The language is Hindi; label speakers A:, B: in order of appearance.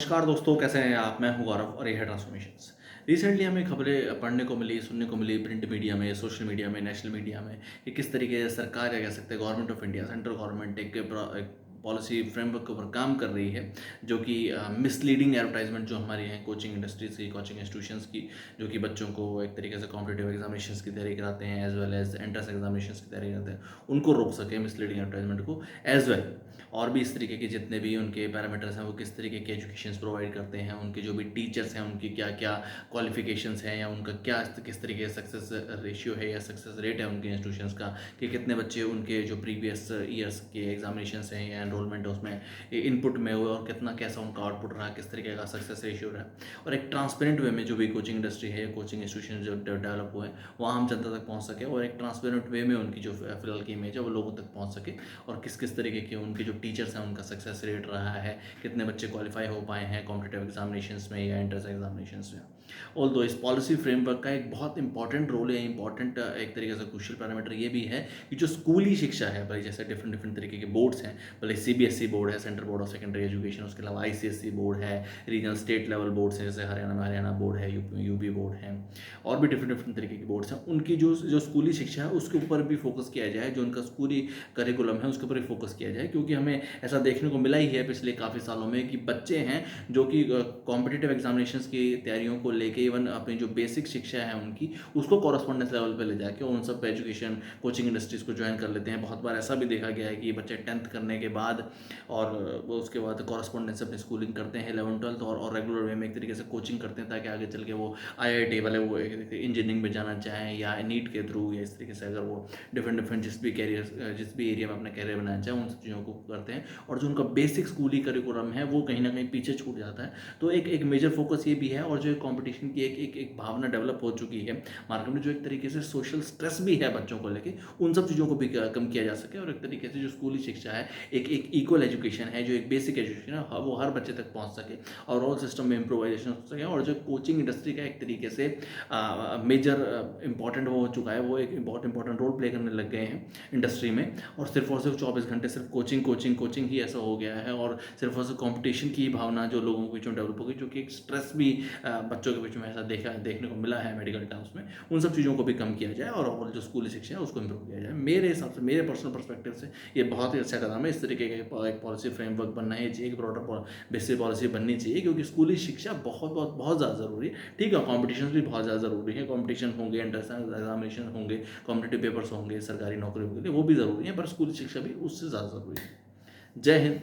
A: नमस्कार दोस्तों, कैसे हैं आप? मैं हूं गौरव और ये है ट्रांसफॉर्मेशंस। रिसेंटली हमें खबरें पढ़ने को मिली, सुनने को मिली प्रिंट मीडिया में, सोशल मीडिया में, नेशनल मीडिया में कि किस तरीके से सरकार या कह सकते हैं government of India, central government एक पॉलिसी फ्रेमवर्क के ऊपर काम कर रही है जो कि मिसलीडिंग एडवर्टाइजमेंट जो हमारी हैं कोचिंग इंडस्ट्रीज की, कोचिंग इंस्टीट्यूशंस की, जो कि बच्चों को एक तरीके से कॉम्पिटिटिव एग्जामिनेशंस की तैयारी कराते हैं as well as entrance examinations की तैयारी करते हैं, उनको रोक सके मिसलीडिंग एडवर्टाइजमेंट को एज वेल। और भी इस तरीके के जितने भी उनके पैरामीटर्स हैं, वो किस तरीके के एजुकेशन प्रोवाइड करते हैं, उनके जो भी टीचर्स हैं उनकी क्या क्या क्वालिफिकेशंस हैं, या उनका क्या किस तरीके का सक्सेस रेशियो है या सक्सेस रेट है उनके इंस्टीट्यूशंस का, कि कितने बच्चे उनके जो प्रीवियस ईयर्स के एग्जामिनेशंस हैं या एनरोलमेंट है उसमें इनपुट में हुए और कितना कैसा उनका आउटपुट रहा, किस तरीके का सक्सेस रेशियो रहा। और एक ट्रांसपेरेंट वे में जो भी कोचिंग इंडस्ट्री है, कोचिंग इंस्टीट्यूशन जो डेवलप हुए हैं वहाँ हम जनता तक पहुँच सके, और एक ट्रांसपेरेंट वे में उनकी जो फिलहाल की इमेज है वो लोगों तक पहुँच सके, और किस किस तरीके के उनके जो टीचर्स हैं उनका सक्सेस रेट रहा है, कितने बच्चे क्वालिफाई हो पाए हैं कॉम्पिटिटिव एग्जामिनेशंस में या एंट्रेंस एग्जामिनेशंस में। ऑल दो इस पॉलिसी फ्रेमवर्क का एक बहुत इंपॉर्टेंट रोल है, इंपॉर्टेंट एक तरीके से क्रूशियल पैरामीटर ये भी है कि जो स्कूली शिक्षा है, भाई जैसे डिफरेंट डिफरेंट तरीके के बोर्ड्स हैं, भले सीबीएसई बोर्ड है, central board of secondary education, उसके अलावा आईसीएसई बोर्ड है, रीजनल स्टेट लेवल बोर्ड्स हैं जैसे हरियाणा में हरियाणा बोर्ड है, यूपी बोर्ड है, और भी डिफरेंट डिफरेंट तरीके के बोर्ड्स हैं, उनकी जो जो स्कूली शिक्षा है उसके ऊपर भी फोकस किया जाए, जो उनका स्कूली करिकुलम है उसके ऊपर भी फोकस किया जाए, क्योंकि हमें ऐसा देखने को मिला ही है पिछले काफ़ी सालों में कि बच्चे हैं जो कि कॉम्पिटिटिव एग्जामिनेशंस की तैयारियों को लेके इवन अपनी जो बेसिक शिक्षा है उनकी उसको कॉरस्पॉन्डेंस लेवल पे ले जाके उन सब एजुकेशन कोचिंग इंडस्ट्रीज़ को ज्वाइन कर लेते हैं। बहुत बार ऐसा भी देखा गया है कि बच्चे 10th करने के बाद और वो उसके बाद कॉरस्पॉन्डेंस अपनी स्कूलिंग करते हैं 11th 12th, और रेगुलर वे में एक तरीके से कोचिंग करते हैं ताकि आगे चल के वो IIT वाले वो इंजीनियरिंग में जाना चाहें या नीट के थ्रू, या इस तरीके से अगर वो डिफरेंट डिफरेंट जिस भी एरिया में अपना कैरियर बनाना चाहें उन सब चीज़ों को करते हैं, और जो उनका बेसिक स्कूली करिकुलम है वो कहीं ना कहीं पीछे छूट जाता है। तो एक मेजर फोकस ये भी है, और जो कंपटीशन की एक भावना डेवलप हो चुकी है मार्केट में, जो एक तरीके से सोशल स्ट्रेस भी है बच्चों को लेके, उन सब चीज़ों को भी कम किया जा सके, और एक तरीके से जो स्कूली शिक्षा है एक इक्वल एजुकेशन है, जो एक बेसिक एजुकेशन है वो हर बच्चे तक पहुँच सके, और ऑल सिस्टम में इम्प्रोवाइजेशन हो सके, और जो कोचिंग इंडस्ट्री का एक तरीके से मेजर इंपॉर्टेंट वो हो चुका है, वो एक बहुत इंपॉर्टेंट रोल प्ले करने लग गए हैं इंडस्ट्री में, और सिर्फ 24 घंटे सिर्फ कोचिंग कोचिंग कोचिंग ही ऐसा हो गया है, और सिर्फ और सिर्फ कॉम्पिटिशन की भावना जो लोगों के बीच में डेवलप हो गई, जो कि एक स्ट्रेस भी बच्चों के बीच में ऐसा देखने को मिला है मेडिकल टर्म्स में, उन सब चीज़ों को भी कम किया जाए, और जो स्कूली शिक्षा है उसको इम्प्रूव किया जाए। मेरे हिसाब से, मेरे पर्सनल पर्सपेक्टिव से ये बहुत ही अच्छा कदम है। इस तरीके का एक पॉलिसी फ्रेमवर्क बनना है, एक ब्रॉडर बेसिक पॉलिसी बननी चाहिए, क्योंकि स्कूली शिक्षा बहुत बहुत बहुत ज़्यादा ज़रूरी है। ठीक है, कॉम्पिटिशन भी बहुत ज़्यादा ज़रूरी है, कॉम्पिटिशन होंगे, एंट्रेंस एग्जामिनेशन होंगे, कॉम्पिटिटिव पेपर्स होंगे सरकारी नौकरियों के लिए, वो भी ज़रूरी है, पर स्कूली शिक्षा भी उससे ज़्यादा ज़रूरी है। जय हिंद।